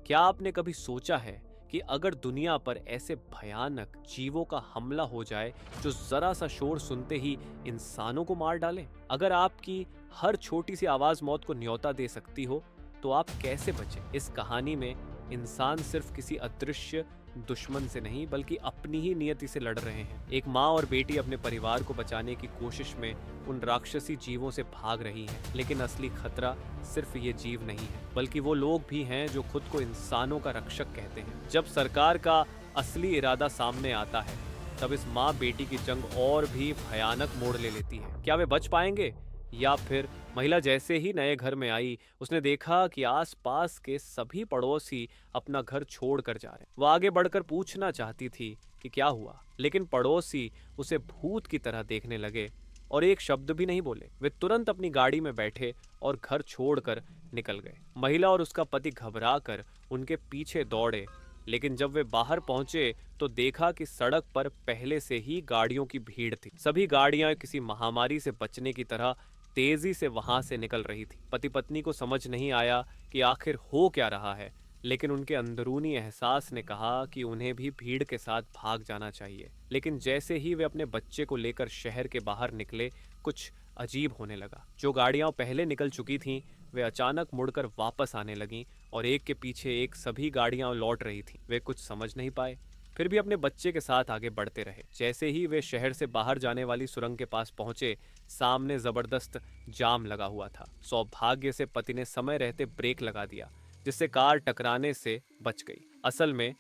क्या आपने कभी सोचा है कि अगर दुनिया पर ऐसे भयानक जीवों का हमला हो जाए जो जरा सा शोर सुनते ही इंसानों को मार डाले? अगर आपकी हर छोटी सी आवाज मौत को न्योता दे सकती हो, तो आप कैसे बचें? इस कहानी में इंसान सिर्फ किसी अदृश्य दुश्मन से नहीं बल्कि अपनी ही नियति से लड़ रहे हैं। एक माँ और बेटी अपने परिवार को बचाने की कोशिश में उन राक्षसी जीवों से भाग रही हैं, लेकिन असली खतरा सिर्फ ये जीव नहीं है, बल्कि वो लोग भी हैं जो खुद को इंसानों का रक्षक कहते हैं। जब सरकार का असली इरादा सामने आता है, तब इस माँ बेटी की जंग और भी भयानक मोड़ ले लेती है। क्या वे बच पाएंगे, या फिर महिला जैसे ही नए घर में आई, उसने देखा कि आसपास के सभी पड़ोसी अपना घर छोड़ कर जा रहे हैं। वो आगे बढ़कर पूछना चाहती थी कि क्या हुआ, लेकिन पड़ोसी उसे भूत की तरह देखने लगे और एक शब्द भी नहीं बोले। वे तुरंत अपनी गाड़ी में बैठे और घर छोड़कर निकल गए। महिला और उसका पति घबरा कर उनके पीछे दौड़े, लेकिन जब वे बाहर पहुंचे तो देखा कि सड़क पर पहले से ही गाड़ियों की भीड़ थी। सभी गाड़ियां किसी महामारी से बचने की तरह तेजी से वहां से निकल रही थी। पति पत्नी को समझ नहीं आया कि आखिर हो क्या रहा है, लेकिन उनके अंदरूनी एहसास ने कहा कि उन्हें भी भीड़ के साथ भाग जाना चाहिए। लेकिन जैसे ही वे अपने बच्चे को लेकर शहर के बाहर निकले, कुछ अजीब होने लगा। जो गाड़ियां पहले निकल चुकी थीं, वे अचानक मुड़कर वापस आने लगीं और एक के पीछे एक सभी गाड़ियां लौट रही थीं। वे कुछ समझ नहीं पाए, फिर भी अपने बच्चे के साथ आगे बढ़ते रहे। जैसे ही वे शहर से बाहर जाने वाली सुरंग के पास पहुंचे, सामने जबरदस्त जाम लगा हुआ था। सौभाग्य से पति ने समय रहते ब्रेक लगा दिया, जिससे कार टकराने से बच गई। असल में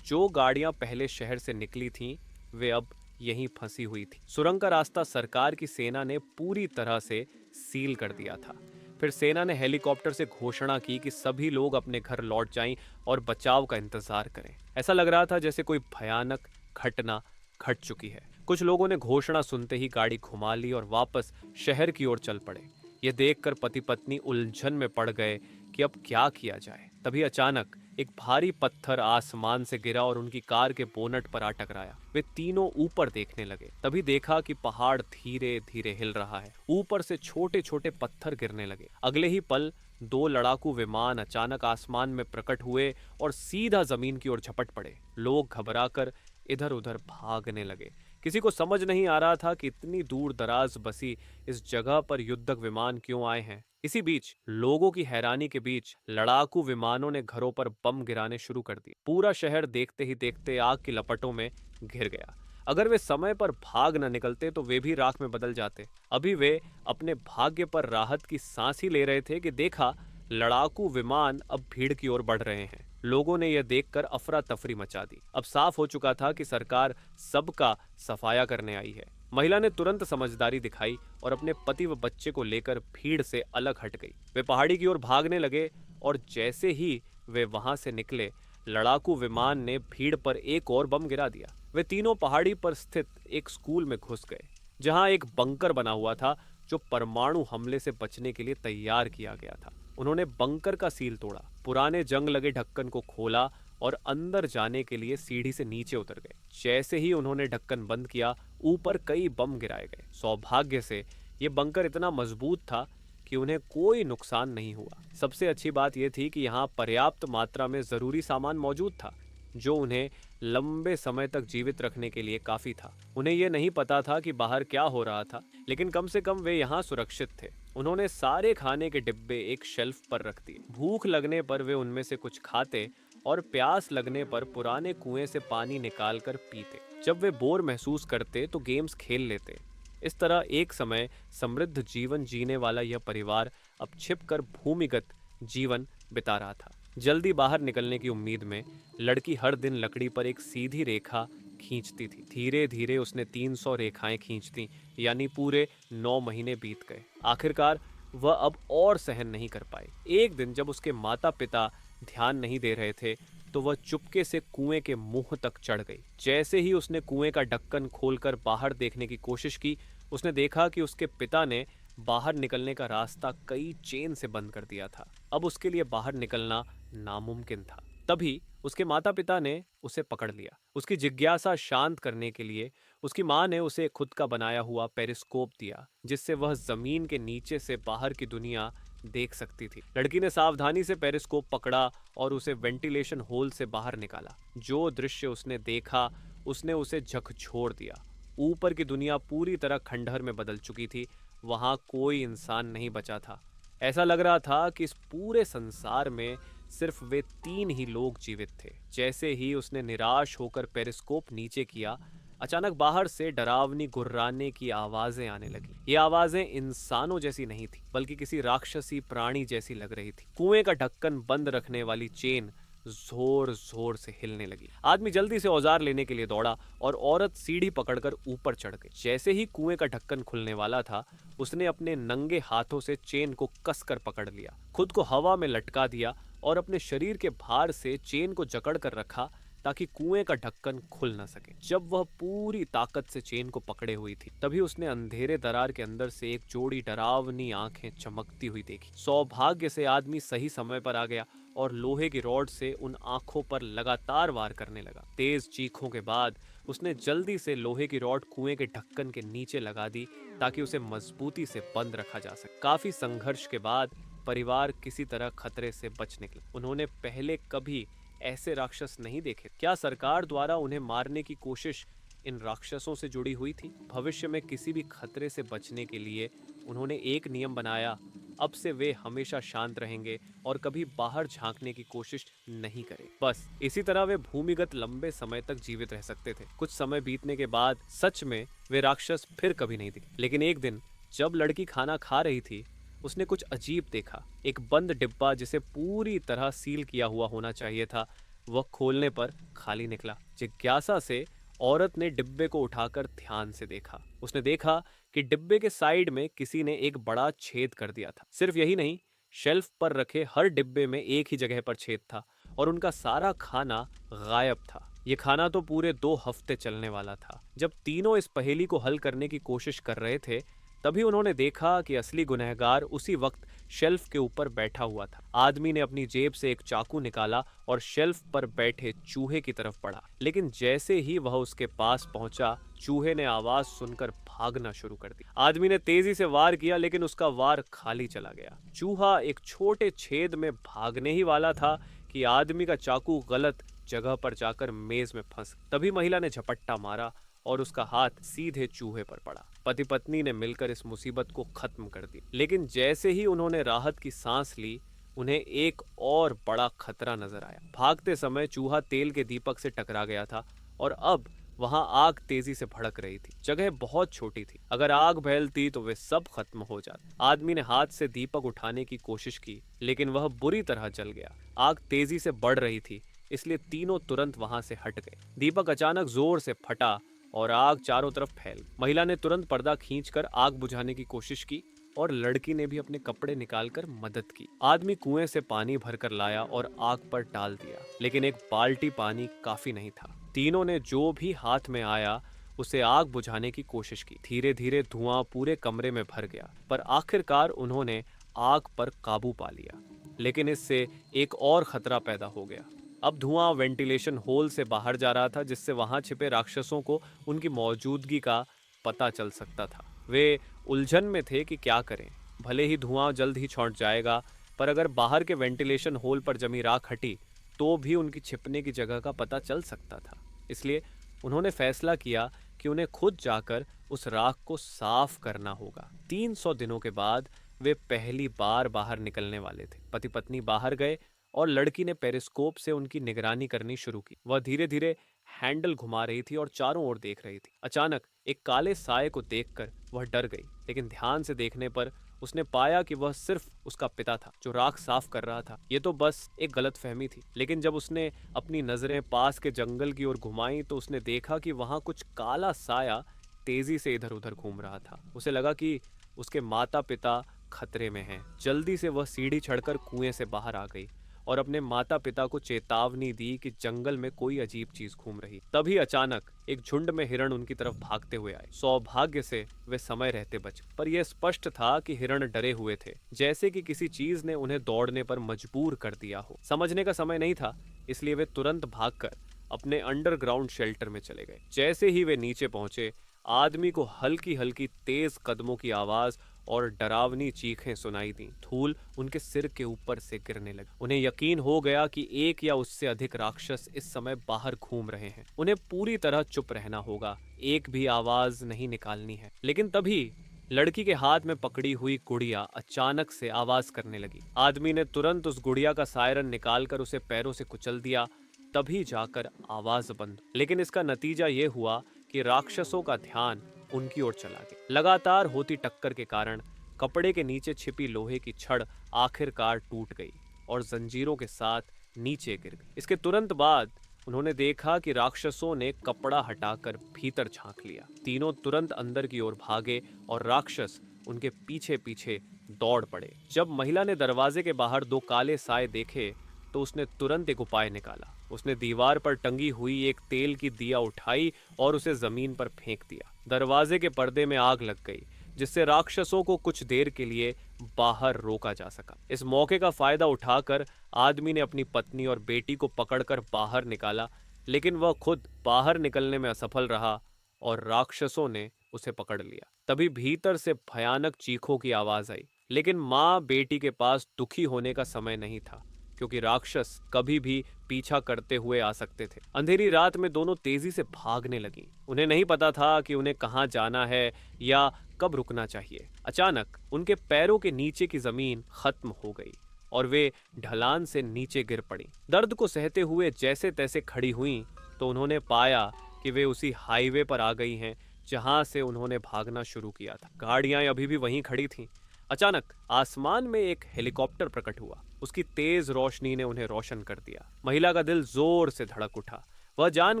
जो गाड़ियां पहले शहर से निकली थीं, वे अब यहीं फंसी हुई थी। सुरंग का रास्ता सरकार की सेना ने पूरी तरह से सील कर दिया था। फिर सेना ने हेलीकॉप्टर से घोषणा की कि सभी लोग अपने घर लौट जाएं और बचाव का इंतजार करें। ऐसा लग रहा था जैसे कोई भयानक घटना घट चुकी है। कुछ लोगों ने घोषणा सुनते ही गाड़ी घुमा ली और वापस शहर की ओर चल पड़े। ये देखकर पति पत्नी उलझन में पड़ गए कि अब क्या किया जाए। तभी अचानक एक भारी पत्थर आसमान से गिरा और उनकी कार के बोनट पर आ टकराया। वे तीनों ऊपर देखने लगे। तभी देखा कि पहाड़ धीरे धीरे हिल रहा है। ऊपर से छोटे छोटे पत्थर गिरने लगे। अगले ही पल दो लड़ाकू विमान अचानक आसमान में प्रकट हुए और सीधा जमीन की ओर झपट पड़े। लोग घबराकर इधर उधर भागने लगे। किसी को समझ नहीं आ रहा था कि इतनी दूर दराज बसी इस जगह पर युद्धक विमान क्यों आए हैं। इसी बीच लोगों की हैरानी के बीच लड़ाकू विमानों ने घरों पर बम गिराने शुरू कर दिए। पूरा शहर देखते ही देखते आग की लपटों में घिर गया। अगर वे समय पर भाग न निकलते तो वे भी राख में बदल जाते। अभी वे अपने भाग्य पर राहत की सांस ही ले रहे थे कि देखा लड़ाकू विमान अब भीड़ की ओर बढ़ रहे हैं। लोगों ने यह देखकर अफरा तफरी मचा दी। अब साफ हो चुका था कि सरकार सबका सफाया करने आई है। महिला ने तुरंत समझदारी दिखाई और अपने पति व बच्चे को लेकर भीड़ से अलग हट गई। वे पहाड़ी की ओर भागने लगे और जैसे ही वे वहां से निकले, लड़ाकू विमान ने भीड़ पर एक और बम गिरा दिया। वे तीनों पहाड़ी पर स्थित एक स्कूल में घुस गए, जहां एक बंकर बना हुआ था जो परमाणु हमले से बचने के लिए तैयार किया गया था। उन्होंने बंकर का सील तोड़ा, पुराने जंग लगे ढक्कन को खोला और अंदर जाने के लिए सीढ़ी से नीचे उतर गए। जैसे ही उन्होंने ढक्कन बंद किया, ऊपर कई बम गिराए गए। सौभाग्य से ये बंकर इतना मजबूत था कि उन्हें कोई नुकसान नहीं हुआ। सबसे अच्छी बात यह थी कि यहाँ पर्याप्त मात्रा में जरूरी सामान मौजूद था, जो उन्हें लंबे समय तक जीवित रखने के लिए काफी था। उन्हें यह नहीं पता था कि बाहर क्या हो रहा था, लेकिन कम से कम वे यहाँ सुरक्षित थे। उन्होंने सारे खाने के डिब्बे एक शेल्फ पर रख दिए। भूख लगने पर वे उनमें से कुछ खाते और प्यास लगने पर पुराने कुएं से पानी निकालकर पीते। जब वे बोर महसूस करते तो गेम्स खेल लेते। इस तरह एक समय समृद्ध जीवन जीने वाला यह परिवार अब छिपकर भूमिगत जीवन बिता रहा था। जल्दी बाहर निकलने की उम्मीद में लड़की हर दिन लकड़ी पर एक सीधी रेखा खींचती थी। धीरे धीरे उसने 300 रेखाएं खींच दी, यानी पूरे 9 महीने बीत गए। आखिरकार वह अब और सहन नहीं कर पाई। एक दिन जब उसके माता पिता ध्यान नहीं दे रहे थे, तो वह चुपके से कुएं के मुंह तक चढ़ गई। जैसे ही उसने कुएं का ढक्कन खोलकर बाहर देखने की कोशिश की, उसने देखा कि उसके पिता ने बाहर निकलने का रास्ता कई चेन से बंद कर दिया था। अब उसके लिए बाहर निकलना नामुमकिन था। तभी उसके माता पिता ने उसे पकड़ लिया। उसकी जिज्ञासा शांत करने के लिए उसकी माँ ने उसे खुद का बनाया हुआ पेरिस्कोप दिया, जिससे वह जमीन के नीचे से बाहर की दुनिया देख सकती थी। लड़की ने सावधानी से पेरिस्कोप पकड़ा और उसे वेंटिलेशन होल से बाहर निकाला। जो दृश्य उसने देखा उसने उसे झकझोर दिया। ऊपर की दुनिया पूरी तरह खंडहर में बदल चुकी थी। वहां कोई इंसान नहीं बचा था। ऐसा लग रहा था कि इस पूरे संसार में सिर्फ वे 3 ही लोग जीवित थे। जैसे ही उसने निराश होकर पेरिस्कोप नीचे किया, अचानक बाहर से डरावनी गुर्राने की आवाजें आने लगी। ये आवाजें इंसानों जैसी नहीं थी, बल्कि किसी राक्षसी प्राणी जैसी लग रही थी। कुएं का ढक्कन बंद रखने वाली चेन जोर जोर से हिलने लगी। आदमी जल्दी से औजार लेने के लिए दौड़ा और औरत सीढ़ी पकड़कर ऊपर चढ़ गई। जैसे ही कुएं का ढक्कन खुलने वाला था, उसने अपने नंगे हाथों से चेन को कसकर पकड़ लिया, खुद को हवा में लटका दिया और अपने शरीर के भार से चेन को जकड़ कर रखा ताकि कुएं का ढक्कन खुल न सके। जब वह पूरी ताकत से चेन को पकड़े हुई थी, तभी उसने अंधेरे दरार के अंदर से एक जोड़ी डरावनी आंखें चमकती हुई देखी। सौभाग्य से आदमी सही समय पर आ गया और लोहे की रॉड से उन आंखों पर लगातार वार करने लगा। तेज चीखों के बाद उसने जल्दी से लोहे की रॉड कुएं के ढक्कन के नीचे लगा दी ताकि उसे मजबूती से बंद रखा जा सके। काफी संघर्ष के बाद परिवार किसी तरह खतरे से बच निकले। उन्होंने पहले कभी ऐसे राक्षस नहीं देखे। क्या सरकार द्वारा उन्हें मारने की कोशिश इन राक्षसों से जुड़ी हुई थी? भविष्य में किसी भी खतरे से बचने के लिए उन्होंने एक नियम बनाया, अब से वे हमेशा शांत रहेंगे और कभी बाहर झांकने की कोशिश नहीं करें। बस इसी तरह वे भूमिगत लंबे समय तक जीवित रह सकते थे। कुछ समय बीतने के बाद सच में वे राक्षस फिर कभी नहीं दिखे। लेकिन एक दिन जब लड़की खाना खा रही थी, उसने कुछ अजीब देखा। एक बंद डिब्बा जिसे पूरी तरह सील किया हुआ होना चाहिए था, वह खोलने पर खाली निकला। जिज्ञासा से औरत ने डिब्बे को उठाकर ध्यान से देखा। उसने देखा कि डिब्बे के साइड में किसी ने एक बड़ा छेद कर दिया था। सिर्फ यही नहीं, शेल्फ पर रखे हर डिब्बे में एक ही जगह पर छेद था और उनका सारा खाना गायब था। ये खाना तो पूरे 2 हफ्ते चलने वाला था। जब तीनों इस पहेली को हल करने की कोशिश कर रहे थे, तभी उन्होंने देखा कि असली गुनहगार उसी वक्त शेल्फ के ऊपर बैठा हुआ था। आदमी ने अपनी जेब से एक चाकू निकाला और शेल्फ पर बैठे चूहे की तरफ बढ़ा। लेकिन जैसे ही वह उसके पास पहुंचा, चूहे ने आवाज सुनकर भागना शुरू कर दी। आदमी ने तेजी से वार किया, लेकिन उसका वार खाली चला गया। चूहा एक छोटे छेद में भागने ही वाला था कि आदमी का चाकू गलत जगह पर जाकर मेज में फंस। तभी महिला ने झपट्टा मारा और उसका हाथ सीधे चूहे पर पड़ा। पति पत्नी ने मिलकर इस मुसीबत को खत्म कर दी। लेकिन जैसे ही उन्होंने राहत की सांस ली, उन्हें एक और बड़ा खतरा नजर आया। भागते समय चूहा तेल के दीपक से टकरा गया था और अब वहां आग तेजी से भड़क रही थी। जगह बहुत छोटी थी, अगर आग फैलती तो वे सब खत्म हो जाते। आदमी ने हाथ से दीपक उठाने की कोशिश की, लेकिन वह बुरी तरह जल गया। आग तेजी से बढ़ रही थी, इसलिए तीनों तुरंत वहां से हट गए। दीपक अचानक जोर से फटा और आग चारों तरफ फैल गई। महिला ने तुरंत पर्दा खींचकर आग बुझाने की कोशिश की और लड़की ने भी अपने कपड़े निकालकर मदद की। आदमी कुएं से पानी भरकर लाया और आग पर डाल दिया, लेकिन एक बाल्टी पानी काफी नहीं था। तीनों ने जो भी हाथ में आया उसे आग बुझाने की कोशिश की। धीरे धीरे धुआं पूरे कमरे में भर गया, पर आखिरकार उन्होंने आग पर काबू पा लिया। लेकिन इससे एक और खतरा पैदा हो गया। अब धुआं वेंटिलेशन होल से बाहर जा रहा था, जिससे वहां छिपे राक्षसों को उनकी मौजूदगी का पता चल सकता था। वे उलझन में थे कि क्या करें। भले ही धुआं जल्द ही छौंक जाएगा, पर अगर बाहर के वेंटिलेशन होल पर जमी राख हटी तो भी उनकी छिपने की जगह का पता चल सकता था। इसलिए उन्होंने फैसला किया कि उन्हें खुद जाकर उस राख को साफ करना होगा। 300 दिनों के बाद वे पहली बार बाहर निकलने वाले थे। पति पत्नी बाहर गए और लड़की ने पेरिस्कोप से उनकी निगरानी करनी शुरू की। वह धीरे धीरे हैंडल घुमा रही थी और चारों ओर देख रही थी। अचानक एक काले साए को देखकर वह डर गई, लेकिन ध्यान से देखने पर उसने पाया कि वह सिर्फ उसका पिता था, जो राख साफ कर रहा था। ये तो बस एक गलतफहमी थी। लेकिन जब उसने अपनी नजरें पास के जंगल की ओर घुमाई तो उसने देखा कि वहां कुछ काला साया तेजी से इधर उधर घूम रहा था। उसे लगा कि उसके माता पिता खतरे में हैं। जल्दी से वह सीढ़ी चढ़कर कुएं से बाहर आ गई और अपने माता पिता को चेतावनी दी कि जंगल में कोई अजीब चीज घूम रही। तभी अचानक एक झुंड में हिरण उनकी तरफ भागते हुए आए। सौभाग्य से वे समय रहते बचे, पर यह स्पष्ट था कि हिरण डरे हुए थे, जैसे कि किसी चीज ने उन्हें दौड़ने पर मजबूर कर दिया हो। समझने का समय नहीं था, इसलिए वे तुरंत भागकर अपने अंडरग्राउंड शेल्टर में चले गए। जैसे ही वे नीचे पहुंचे, आदमी को हल्की हल्की तेज कदमों की आवाज और डरावनी चीखें सुनाई दी। धूल उनके सिर के ऊपर से गिरने लगी। उन्हें यकीन हो गया कि एक या उससे अधिक राक्षस इस समय बाहर घूम रहे हैं। उन्हें पूरी तरह चुप रहना होगा, एक भी आवाज नहीं निकालनी है। लेकिन तभी लड़की के हाथ में पकड़ी हुई गुड़िया अचानक से आवाज करने लगी। आदमी ने तुरंत उस गुड़िया का सायरन निकालकर उसे पैरों से कुचल दिया। तभी जाकर आवाज बंद। लेकिन इसका नतीजा ये हुआ कि राक्षसों का ध्यान उनकी ओर चला गया। लगातार होती टक्कर के कारण कपड़े के नीचे छिपी लोहे की छड़ आखिरकार टूट गई और जंजीरों के साथ नीचे गिर गई। इसके तुरंत बाद उन्होंने देखा कि राक्षसों ने कपड़ा हटाकर भीतर झांक लिया। तीनों तुरंत अंदर की ओर भागे और राक्षस उनके पीछे पीछे दौड़ पड़े। जब महिला ने दरवाजे के बाहर दो काले साए देखे तो उसने तुरंत एक उपाय निकाला। उसने दीवार पर टंगी हुई एक तेल की दिया उठाई और उसे जमीन पर फेंक दिया। दरवाजे के पर्दे में आग लग गई, जिससे राक्षसों को कुछ देर के लिए बाहर रोका जा सका। इस मौके का फायदा उठाकर आदमी ने अपनी पत्नी और बेटी को पकड़कर बाहर निकाला, लेकिन वह खुद बाहर निकलने में असफल रहा और राक्षसों ने उसे पकड़ लिया। तभी भीतर से भयानक चीखों की आवाज आई। लेकिन माँ बेटी के पास दुखी होने का समय नहीं था, क्योंकि राक्षस कभी भी पीछा करते हुए आ सकते थे। अंधेरी रात में दोनों तेजी से भागने लगी। उन्हें नहीं पता था कि उन्हें कहाँ जाना है या कब रुकना चाहिए। अचानक उनके पैरों के नीचे की जमीन खत्म हो गई और वे ढलान से नीचे गिर पड़ी। दर्द को सहते हुए जैसे तैसे खड़ी हुईं तो उन्होंने पाया कि वे उसी हाईवे पर आ गई हैं जहां से उन्होंने भागना शुरू किया था। गाड़ियां अभी भी वहीं खड़ी थीं। अचानक आसमान में एक हेलीकॉप्टर प्रकट हुआ। उसकी तेज रोशनी ने उन्हें रोशन कर दिया। महिला का दिल जोर से धड़क उठा। वह जान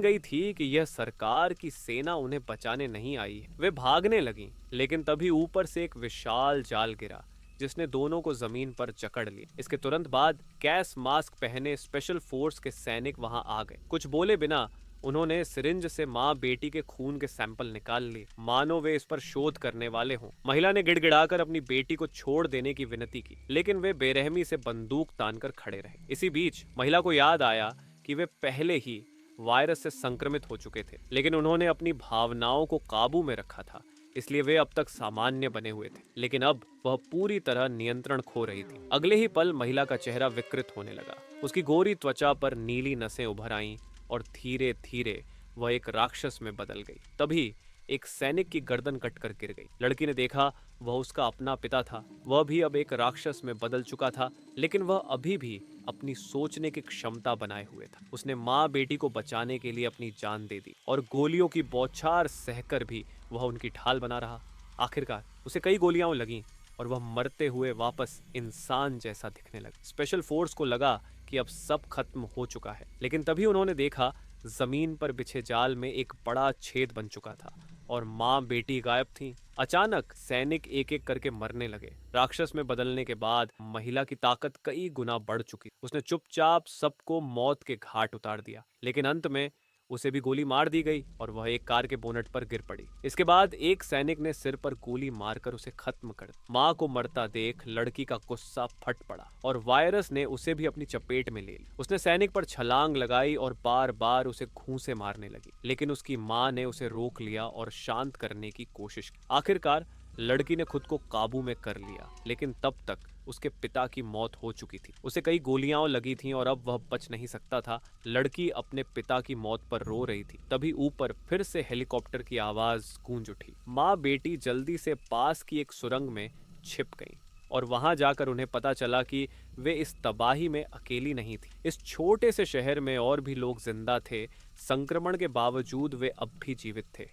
गई थी कि यह सरकार की सेना उन्हें बचाने नहीं आई है। वे भागने लगीं, लेकिन तभी ऊपर से एक विशाल जाल गिरा, जिसने दोनों को जमीन पर जकड़ लिया। इसके तुरंत बाद गैस मास्क पहने स्पेशल फोर्स के सैनिक वहां आ गए। कुछ बोले बिना उन्होंने सिरिंज से माँ बेटी के खून के सैंपल निकाल लिए, मानो वे इस पर शोध करने वाले हों। महिला ने गिड़गिड़ाकर अपनी बेटी को छोड़ देने की विनती की, लेकिन वे बेरहमी से बंदूक तानकर खड़े रहे। इसी बीच महिला को याद आया कि वे पहले ही वायरस से संक्रमित हो चुके थे, लेकिन उन्होंने अपनी भावनाओं को काबू में रखा था, इसलिए वे अब तक सामान्य बने हुए थे। लेकिन अब वह पूरी तरह नियंत्रण खो रही थी। अगले ही पल महिला का चेहरा विकृत होने लगा। उसकी गोरी त्वचा पर नीली नसें उभर आईं और धीरे धीरे वह एक राक्षस में बदल गई। तभी एक सैनिक की गर्दन कटकर गिर गई। लड़की ने देखा वह उसका अपना पिता था। वह भी अब एक राक्षस में बदल चुका था, लेकिन वह अभी भी अपनी सोचने की क्षमता बनाए हुए था। उसने माँ बेटी को बचाने के लिए अपनी जान दे दी और गोलियों की बौछार सहकर भी वह उनकी ढाल बना रहा। आखिरकार उसे कई गोलियां लगीं और वह मरते हुए वापस इंसान जैसा दिखने लगा। स्पेशल फोर्स को लगा कि अब सब खत्म हो चुका है, लेकिन तभी उन्होंने देखा जमीन पर बिछे जाल में एक बड़ा छेद बन चुका था और माँ बेटी गायब थीं। अचानक सैनिक एक एक करके मरने लगे। राक्षस में बदलने के बाद महिला की ताकत कई गुना बढ़ चुकी। उसने चुपचाप सबको मौत के घाट उतार दिया, लेकिन अंत में उसे भी गोली मार दी गई और वह एक कार के बोनट पर गिर पड़ी। इसके बाद एक सैनिक ने सिर पर गोली मारकर उसे खत्म कर दिया। माँ को मरता देख लड़की का गुस्सा फट पड़ा और वायरस ने उसे भी अपनी चपेट में ले लिया। उसने सैनिक पर छलांग लगाई और बार बार उसे घूंसे मारने लगी, लेकिन उसकी माँ ने उसे रोक लिया और शांत करने की कोशिश की। आखिरकार लड़की ने खुद को काबू में कर लिया, लेकिन तब तक उसके पिता की मौत हो चुकी थी। उसे कई गोलियां लगी थीं और अब वह बच नहीं सकता था। लड़की अपने पिता की मौत पर रो रही थी। तभी ऊपर फिर से हेलीकॉप्टर की आवाज गूंज उठी। माँ बेटी जल्दी से पास की एक सुरंग में छिप गईं और वहां जाकर उन्हें पता चला कि वे इस तबाही में अकेली नहीं थी। इस छोटे से शहर में और भी लोग जिंदा थे। संक्रमण के बावजूद वे अब भी जीवित थे।